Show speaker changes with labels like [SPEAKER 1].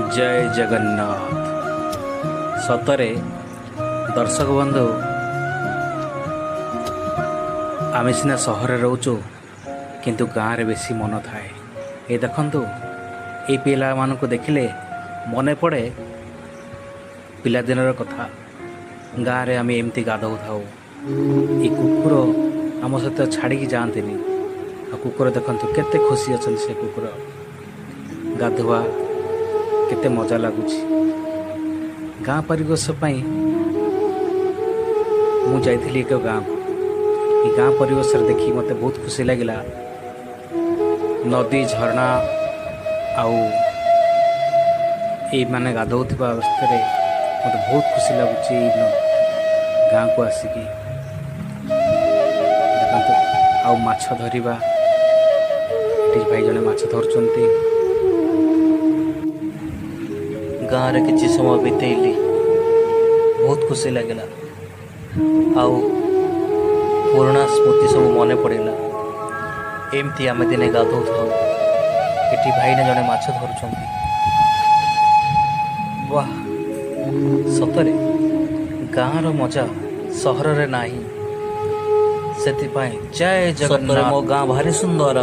[SPEAKER 1] जय जगन्नाथ। सतरे दर्शक बंधु आमे सिना सहर रोचु किंतु गाँव रे बेसी मन थाए। ये देखंतु ये पिला मानकु देखिले मने पड़े पिलादिनर कथा। गाँव रे आमे एमती गाधौ थाउ। ये कुकुर आम सहित छाड़ी जातनी। कुकुर देखंतु केते खुशी अछन। से कुकुर गाधुआ केते मजा लगुच। गाँ परिवेश पाई मु जाइथिली एक गाँव को। गाँ परिवेश देखी मते बहुत खुशी लगिला। नदी झरना आउ ये माने गाधौथिबा अवस्था रे मते बहुत खुशी लगुच। गाँ को आसिकी देखंतु आउ माछ धरिबा। भाई जने माछ धरचंती। गाँव रे किछि समय बितेइली बहुत खुशी लगिला। आउ पुराना स्मृति सब मने पड़िला। एमती आमे दिने गाधौ थाउ। एठी भाई ने जने माछ धरचंती। वाह सतरे गाँव रो मजा सहर रे नाही। सेति पाई जय जगन्नाथ। मो गाँ भारी सुंदर।